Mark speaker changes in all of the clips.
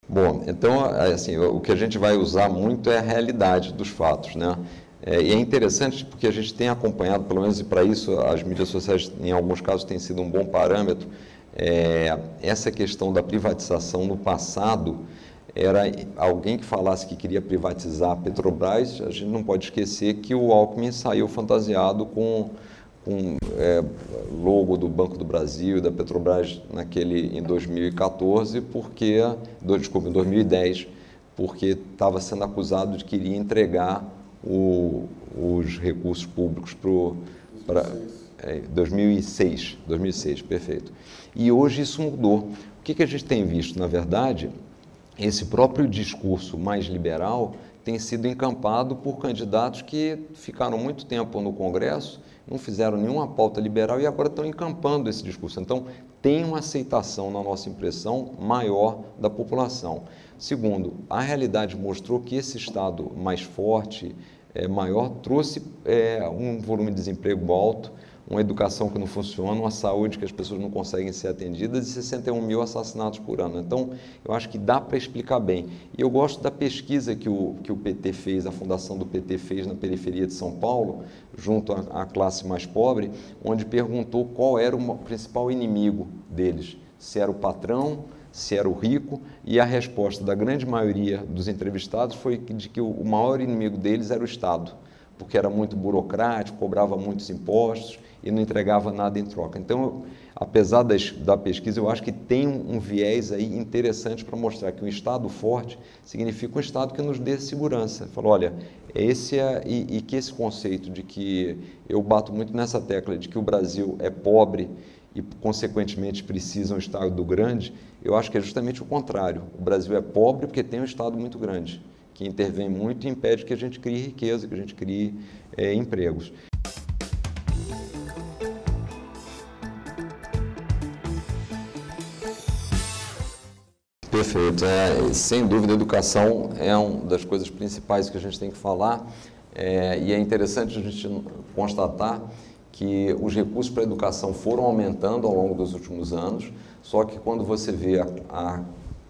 Speaker 1: Bom, então, assim, o que a gente vai usar muito é a realidade dos fatos, né? E é interessante porque a gente tem acompanhado, pelo menos e para isso as mídias sociais, em alguns casos, têm sido um bom parâmetro. Essa questão da privatização no passado, era alguém que falasse que queria privatizar a Petrobras, a gente não pode esquecer que o Alckmin saiu fantasiado com logo do Banco do Brasil e da Petrobras em 2014, desculpa, em 2010, porque estava sendo acusado de que iria entregar os recursos públicos para 2006, perfeito. E hoje isso mudou. O que a gente tem visto, na verdade, esse próprio discurso mais liberal tem sido encampado por candidatos que ficaram muito tempo no Congresso, não fizeram nenhuma pauta liberal e agora estão encampando esse discurso. Então, tem uma aceitação, na nossa impressão, maior da população. Segundo, a realidade mostrou que esse Estado mais forte, maior, trouxe um volume de desemprego alto, uma educação que não funciona, uma saúde que as pessoas não conseguem ser atendidas e 61 mil assassinatos por ano. Então, eu acho que dá para explicar bem. E eu gosto da pesquisa que o PT fez, a fundação do PT fez na periferia de São Paulo, junto à classe mais pobre, onde perguntou qual era o principal inimigo deles, se era o patrão, se era o rico, e a resposta da grande maioria dos entrevistados foi de que o maior inimigo deles era o Estado, porque era muito burocrático, cobrava muitos impostos e não entregava nada em troca. Então, apesar da pesquisa, eu acho que tem um viés aí interessante para mostrar que um Estado forte significa um Estado que nos dê segurança. Falou, olha, e que esse conceito de que eu bato muito nessa tecla de que o Brasil é pobre e, consequentemente, precisa um Estado grande, eu acho que é justamente o contrário. O Brasil é pobre porque tem um Estado muito grande, que intervém muito e impede que a gente crie riqueza, que a gente crie empregos. Perfeito. Sem dúvida, a educação é uma das coisas principais que a gente tem que falar, e é interessante a gente constatar que os recursos para a educação foram aumentando ao longo dos últimos anos, só que quando você vê a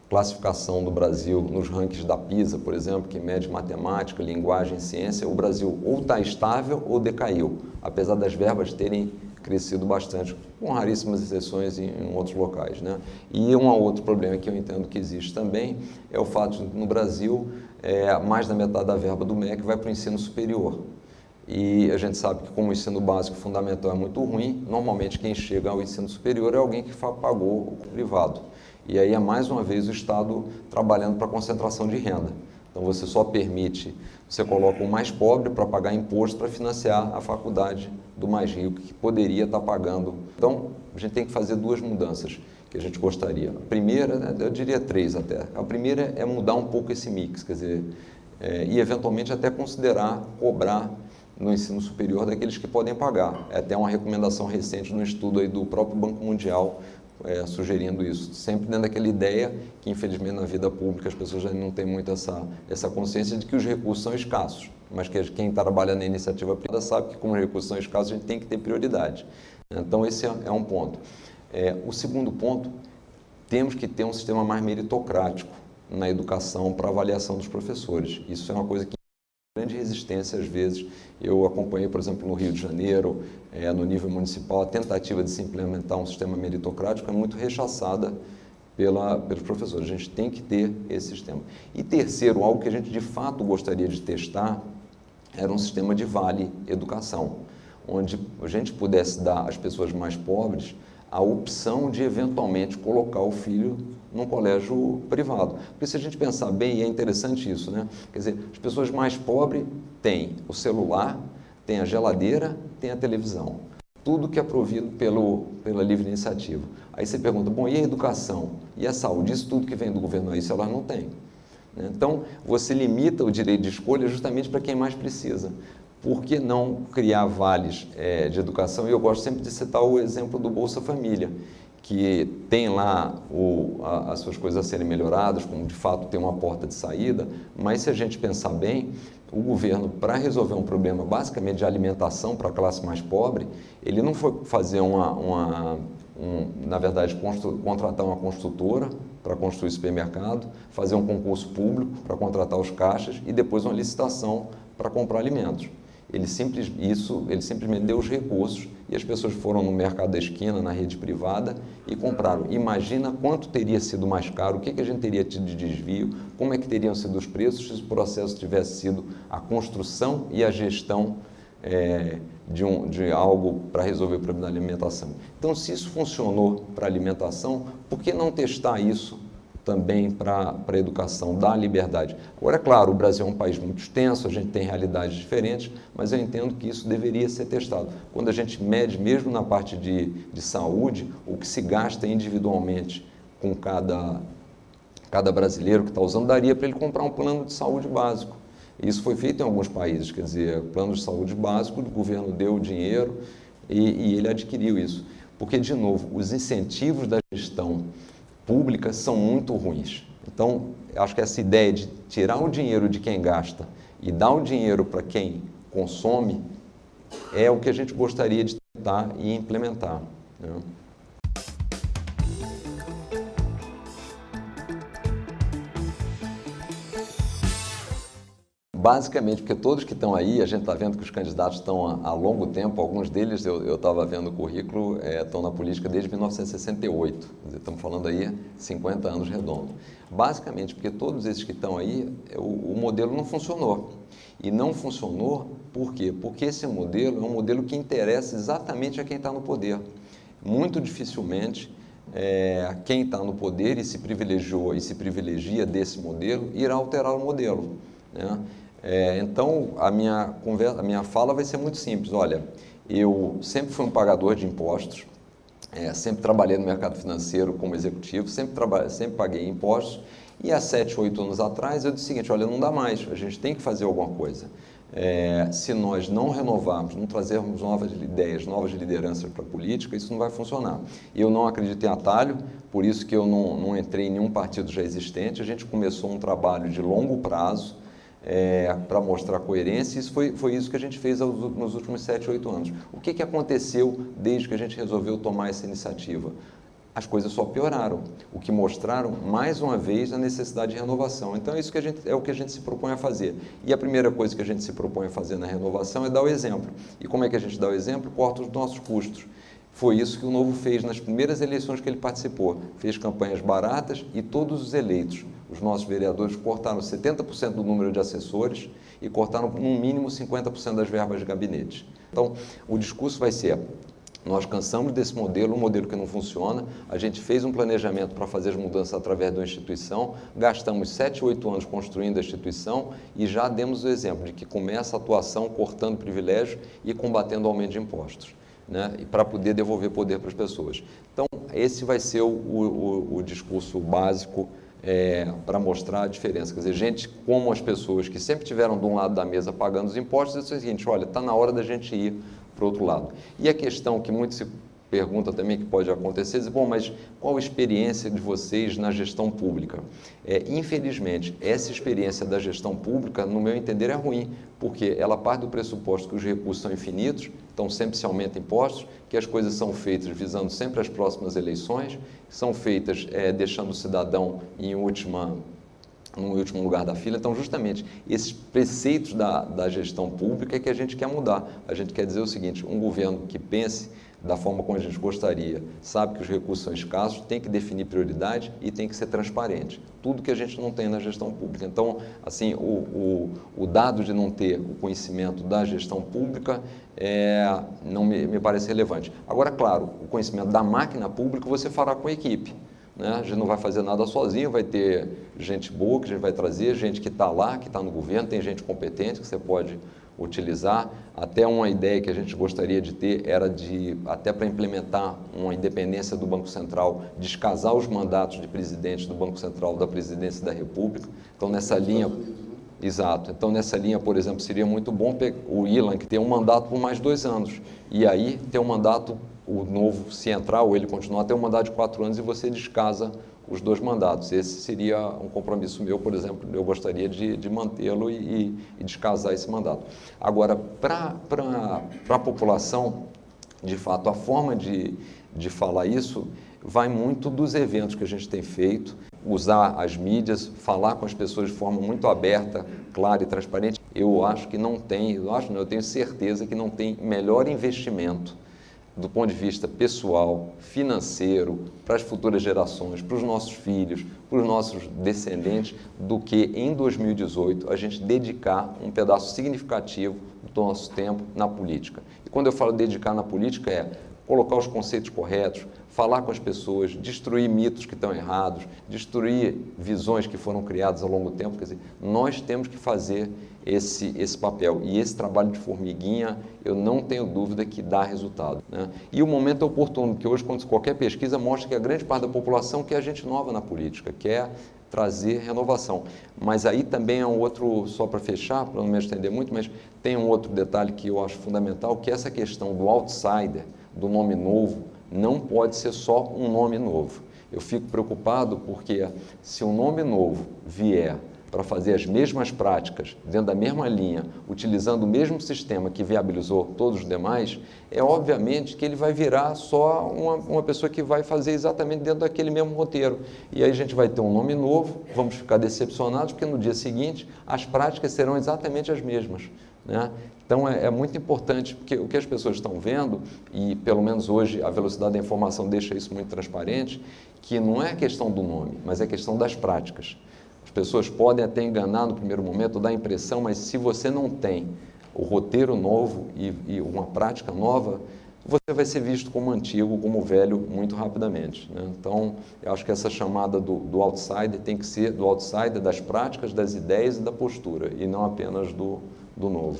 Speaker 1: classificação do Brasil nos rankings da PISA, por exemplo, que mede matemática, linguagem e ciência, o Brasil ou está estável ou decaiu, apesar das verbas terem crescido bastante, com raríssimas exceções em outros locais, né? E um outro problema que eu entendo que existe também é o fato de, no Brasil, mais da metade da verba do MEC vai para o ensino superior. E a gente sabe que, como o ensino básico fundamental é muito ruim, normalmente quem chega ao ensino superior é alguém que pagou o privado. E aí é mais uma vez o Estado trabalhando para a concentração de renda. Então você só permite, você coloca o mais pobre para pagar imposto para financiar a faculdade do mais rico, que poderia estar pagando. Então a gente tem que fazer duas mudanças que a gente gostaria. A primeira, eu diria três até. A primeira é mudar um pouco esse mix, quer dizer, e eventualmente até considerar cobrar no ensino superior daqueles que podem pagar. É até uma recomendação recente no estudo aí do próprio Banco Mundial, sugerindo isso, sempre dentro daquela ideia que, infelizmente, na vida pública as pessoas já não têm muito essa consciência de que os recursos são escassos, mas que quem trabalha na iniciativa privada sabe que, como os recursos são escassos, a gente tem que ter prioridade. Então, esse é um ponto. O segundo ponto, temos que ter um sistema mais meritocrático na educação para avaliação dos professores. Isso é uma coisa que grande resistência às vezes. Eu acompanhei, por exemplo, no Rio de Janeiro, no nível municipal, a tentativa de se implementar um sistema meritocrático é muito rechaçada pelos professores. A gente tem que ter esse sistema. E terceiro, algo que a gente de fato gostaria de testar era um sistema de vale educação, onde a gente pudesse dar às pessoas mais pobres a opção de eventualmente colocar o filho num colégio privado. Porque se a gente pensar bem, e é interessante isso, né? Quer dizer, as pessoas mais pobres têm o celular, têm a geladeira, têm a televisão. Tudo que é provido pela livre iniciativa. Aí você pergunta, bom, e a educação? E a saúde? Isso tudo que vem do governo aí, elas não têm. Então, você limita o direito de escolha justamente para quem mais precisa. Por que não criar vales de educação? E eu gosto sempre de citar o exemplo do Bolsa Família, que tem lá as suas coisas a serem melhoradas, como de fato tem uma porta de saída, mas se a gente pensar bem, o governo, para resolver um problema basicamente de alimentação para a classe mais pobre, ele não foi fazer na verdade, contratar uma construtora para construir supermercado, fazer um concurso público para contratar os caixas e depois uma licitação para comprar alimentos. Ele simplesmente deu os recursos e as pessoas foram no mercado da esquina, na rede privada e compraram. Imagina quanto teria sido mais caro, o que a gente teria tido de desvio, como é que teriam sido os preços se o processo tivesse sido a construção e a gestão de algo para resolver o problema da alimentação. Então, se isso funcionou para a alimentação, por que não testar isso também para a educação, da liberdade? Agora, é claro, o Brasil é um país muito extenso, a gente tem realidades diferentes, mas eu entendo que isso deveria ser testado. Quando a gente mede, mesmo na parte de saúde, o que se gasta individualmente com cada brasileiro que está usando, daria para ele comprar um plano de saúde básico. Isso foi feito em alguns países, quer dizer, plano de saúde básico, o governo deu o dinheiro e ele adquiriu isso. Porque, de novo, os incentivos da gestão pública são muito ruins. Então, acho que essa ideia de tirar o dinheiro de quem gasta e dar o dinheiro para quem consome é o que a gente gostaria de tentar e implementar, né? Basicamente, porque todos que estão aí, a gente está vendo que os candidatos estão há longo tempo, alguns deles, eu estava vendo o currículo, estão na política desde 1968, quer dizer, estamos falando aí 50 anos redondos. Basicamente, porque todos esses que estão aí, o modelo não funcionou. E não funcionou por quê? Porque esse modelo é um modelo que interessa exatamente a quem está no poder. Muito dificilmente quem está no poder e se privilegiou e se privilegia desse modelo irá alterar o modelo, né? Então, a minha fala vai ser muito simples. Olha, eu sempre fui um pagador de impostos, sempre trabalhei no mercado financeiro como executivo, sempre paguei impostos, e há 7, 8 anos atrás eu disse o seguinte: olha, não dá mais, a gente tem que fazer alguma coisa. Se nós não renovarmos, não trazermos novas ideias, novas lideranças para a política, isso não vai funcionar. Eu não acredito em atalho, por isso que eu não entrei em nenhum partido já existente. A gente começou um trabalho de longo prazo, para mostrar coerência, e isso foi isso que a gente fez nos últimos 7, 8 anos. O que aconteceu desde que a gente resolveu tomar essa iniciativa? As coisas só pioraram, o que mostraram, mais uma vez, a necessidade de renovação. Então, isso é o que a gente se propõe a fazer. E a primeira coisa que a gente se propõe a fazer na renovação é dar o exemplo. E como é que a gente dá o exemplo? Corta os nossos custos. Foi isso que o Novo fez nas primeiras eleições que ele participou. Fez campanhas baratas e todos os eleitos, os nossos vereadores, cortaram 70% do número de assessores e cortaram, no mínimo, 50% das verbas de gabinete. Então, o discurso vai ser: nós cansamos desse modelo, um modelo que não funciona, a gente fez um planejamento para fazer as mudanças através de uma instituição, gastamos 7, 8 anos construindo a instituição e já demos o exemplo de que começa a atuação cortando privilégios e combatendo o aumento de impostos, né, e para poder devolver poder para as pessoas. Então, esse vai ser o discurso básico para mostrar a diferença. Quer dizer, gente como as pessoas que sempre estiveram de um lado da mesa pagando os impostos, é o seguinte: olha, está na hora da gente ir para o outro lado. E a questão que muito se pergunta também, que pode acontecer, é: bom, mas qual a experiência de vocês na gestão pública? Infelizmente, essa experiência da gestão pública, no meu entender, é ruim, porque ela parte do pressuposto que os recursos são infinitos, então sempre se aumenta impostos, que as coisas são feitas visando sempre as próximas eleições, são feitas deixando o cidadão no último lugar da fila. Então, justamente, esses preceitos da gestão pública é que a gente quer mudar. A gente quer dizer o seguinte: um governo que pense da forma como a gente gostaria, sabe que os recursos são escassos, tem que definir prioridade e tem que ser transparente. Tudo que a gente não tem na gestão pública. Então, assim, o dado de não ter o conhecimento da gestão pública não me parece relevante. Agora, claro, o conhecimento da máquina pública você fará com a equipe, né? A gente não vai fazer nada sozinho, vai ter gente boa que a gente vai trazer, gente que está lá, que está no governo, tem gente competente que você pode utilizar. Até uma ideia que a gente gostaria de ter era até para implementar uma independência do Banco Central, descasar os mandatos de presidente do Banco Central da Presidência da República. Então, nessa linha... Exato. Então, nessa linha, por exemplo, seria muito bom o Ilan, que tem um mandato por mais 2 anos, e aí ter um mandato, o novo, se entrar ou ele continuar, ter um mandato de 4 anos e você descasa os 2 mandatos. Esse seria um compromisso meu, por exemplo, eu gostaria de mantê-lo e descasar esse mandato. Agora, para a população, de fato, a forma de falar isso vai muito dos eventos que a gente tem feito, usar as mídias, falar com as pessoas de forma muito aberta, clara e transparente. Eu acho que não tem, eu tenho certeza que não tem melhor investimento do ponto de vista pessoal, financeiro, para as futuras gerações, para os nossos filhos, para os nossos descendentes, do que em 2018 a gente dedicar um pedaço significativo do nosso tempo na política. E quando eu falo dedicar na política é colocar os conceitos corretos, falar com as pessoas, destruir mitos que estão errados, destruir visões que foram criadas ao longo do tempo. Quer dizer, nós temos que fazer esse papel. E esse trabalho de formiguinha, eu não tenho dúvida que dá resultado, né? E o momento é oportuno, porque hoje, quando qualquer pesquisa mostra que a grande parte da população quer gente nova na política, quer trazer renovação. Mas aí também é um outro, só para fechar, para não me estender muito, mas tem um outro detalhe que eu acho fundamental, que é essa questão do outsider, do nome novo, não pode ser só um nome novo. Eu fico preocupado porque se um nome novo vier para fazer as mesmas práticas, dentro da mesma linha, utilizando o mesmo sistema que viabilizou todos os demais, é obviamente que ele vai virar só uma pessoa que vai fazer exatamente dentro daquele mesmo roteiro. E aí a gente vai ter um nome novo, vamos ficar decepcionados, porque no dia seguinte as práticas serão exatamente as mesmas, né? Então é muito importante, porque o que as pessoas estão vendo, e pelo menos hoje a velocidade da informação deixa isso muito transparente, que não é questão do nome, mas é questão das práticas. As pessoas podem até enganar no primeiro momento, dar a impressão, mas se você não tem o roteiro novo e uma prática nova, você vai ser visto como antigo, como velho, muito rapidamente, né? Então, eu acho que essa chamada do outsider tem que ser do outsider, das práticas, das ideias e da postura, e não apenas do novo.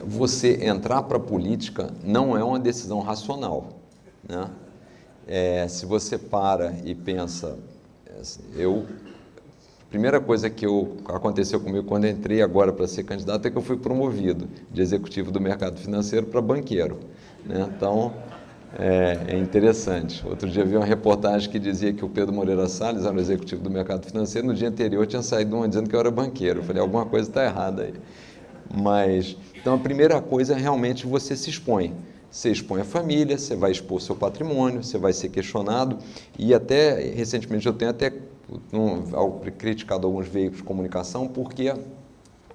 Speaker 1: Você entrar para a política não é uma decisão racional, né? Se você para e pensa, a primeira coisa que aconteceu comigo quando entrei agora para ser candidato é que eu fui promovido de executivo do mercado financeiro para banqueiro, né? Então, é interessante. Outro dia vi uma reportagem que dizia que o Pedro Moreira Salles era o executivo do mercado financeiro, no dia anterior tinha saído uma dizendo que eu era banqueiro. Eu falei, alguma coisa está errada aí. Mas, então, a primeira coisa é realmente você se expõe. Você expõe a família, você vai expor seu patrimônio, você vai ser questionado. E até, recentemente, eu tenho até criticado alguns veículos de comunicação porque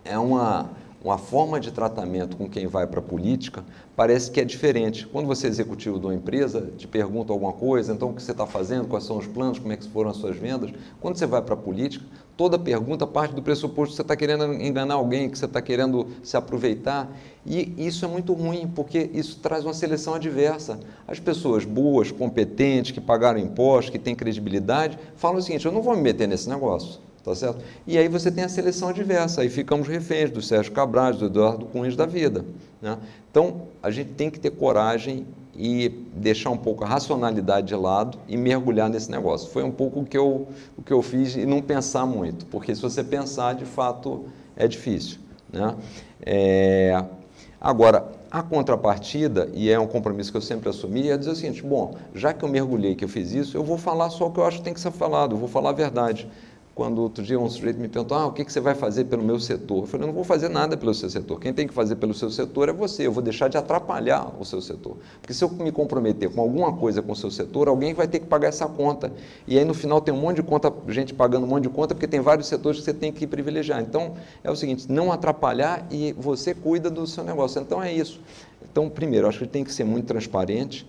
Speaker 1: é uma forma de tratamento com quem vai para a política, parece que é diferente. Quando você é executivo de uma empresa, te pergunta alguma coisa, então o que você está fazendo, quais são os planos, como é que foram as suas vendas. Quando você vai para a política, toda pergunta parte do pressuposto que você está querendo enganar alguém, que você está querendo se aproveitar. E isso é muito ruim, porque isso traz uma seleção adversa. As pessoas boas, competentes, que pagaram impostos, que têm credibilidade, falam o seguinte, eu não vou me meter nesse negócio. Tá certo? E aí você tem a seleção adversa, aí ficamos reféns do Sérgio Cabral, do Eduardo Cunha da vida, né? Então, a gente tem que ter coragem e deixar um pouco a racionalidade de lado e mergulhar nesse negócio. Foi um pouco o que eu fiz e não pensar muito, porque se você pensar, de fato, é difícil, né? Agora, a contrapartida, e é um compromisso que eu sempre assumi, é dizer o seguinte, bom, já que eu mergulhei, que eu fiz isso, eu vou falar só o que eu acho que tem que ser falado, eu vou falar a verdade. Quando outro dia um sujeito me perguntou, o que você vai fazer pelo meu setor? Eu falei, eu não vou fazer nada pelo seu setor. Quem tem que fazer pelo seu setor é você. Eu vou deixar de atrapalhar o seu setor. Porque se eu me comprometer com alguma coisa com o seu setor, alguém vai ter que pagar essa conta. E aí no final tem um monte de conta, gente pagando um monte de conta, porque tem vários setores que você tem que privilegiar. Então é o seguinte, não atrapalhar e você cuida do seu negócio. Então é isso. Então, primeiro, acho que tem que ser muito transparente,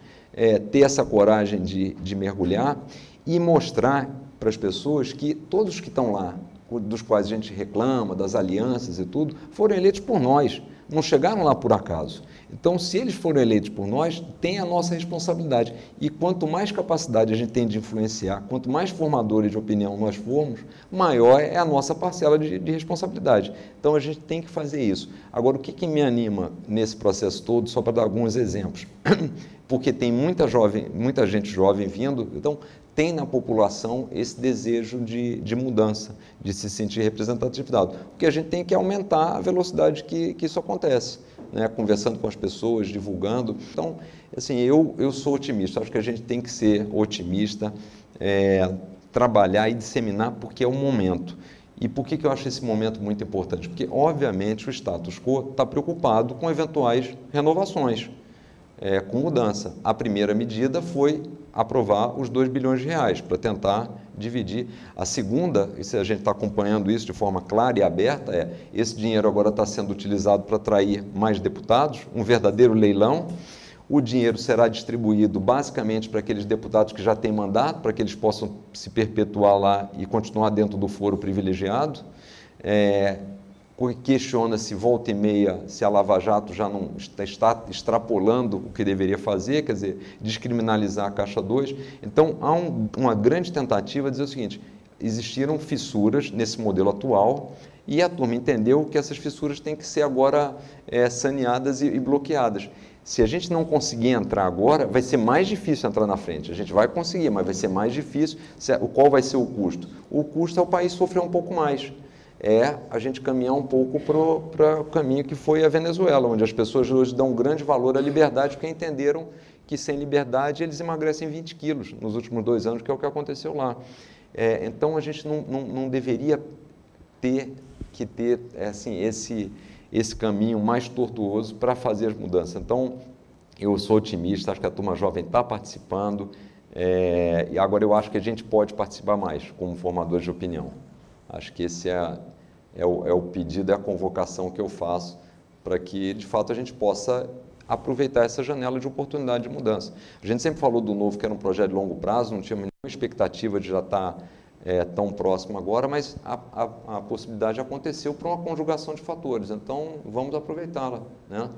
Speaker 1: ter essa coragem de mergulhar e mostrar para as pessoas que todos que estão lá, dos quais a gente reclama, das alianças e tudo, foram eleitos por nós, não chegaram lá por acaso. Então, se eles foram eleitos por nós, tem a nossa responsabilidade. E quanto mais capacidade a gente tem de influenciar, quanto mais formadores de opinião nós formos, maior é a nossa parcela de responsabilidade. Então, a gente tem que fazer isso. Agora, o que me anima nesse processo todo, só para dar alguns exemplos? porque tem muita gente jovem vindo, então tem na população esse desejo de mudança, de se sentir representatividade. O que a gente tem que aumentar a velocidade que isso acontece, né? Conversando com as pessoas, divulgando. Então, assim, eu sou otimista, acho que a gente tem que ser otimista, trabalhar e disseminar, porque é o momento. E por que eu acho esse momento muito importante? Porque, obviamente, o status quo está preocupado com eventuais renovações, com mudança. A primeira medida foi aprovar os 2 bilhões de reais para tentar dividir. A segunda, e se a gente está acompanhando isso de forma clara e aberta, esse dinheiro agora está sendo utilizado para atrair mais deputados, um verdadeiro leilão. O dinheiro será distribuído basicamente para aqueles deputados que já têm mandato, para que eles possam se perpetuar lá e continuar dentro do foro privilegiado. Questiona-se volta e meia se a Lava Jato já não está extrapolando o que deveria fazer, quer dizer, descriminalizar a Caixa 2. Então, há uma grande tentativa de dizer o seguinte: existiram fissuras nesse modelo atual e a turma entendeu que essas fissuras têm que ser agora saneadas e bloqueadas. Se a gente não conseguir entrar agora, vai ser mais difícil entrar na frente. A gente vai conseguir, mas vai ser mais difícil. Qual vai ser o custo? O custo é o país sofrer um pouco mais. A gente caminhar um pouco para o caminho que foi a Venezuela, onde as pessoas hoje dão um grande valor à liberdade, porque entenderam que sem liberdade eles emagrecem 20 quilos nos últimos 2 anos, que é o que aconteceu lá. Então a gente não deveria ter assim, esse caminho mais tortuoso para fazer as mudanças. Então, eu sou otimista, acho que a turma jovem está participando, e agora eu acho que a gente pode participar mais como formadores de opinião. Acho que esse é o pedido, é a convocação que eu faço para que, de fato, a gente possa aproveitar essa janela de oportunidade de mudança. A gente sempre falou do Novo, que era um projeto de longo prazo, não tinha nenhuma expectativa de já estar tão próximo agora, mas a possibilidade aconteceu por uma conjugação de fatores, então vamos aproveitá-la, né?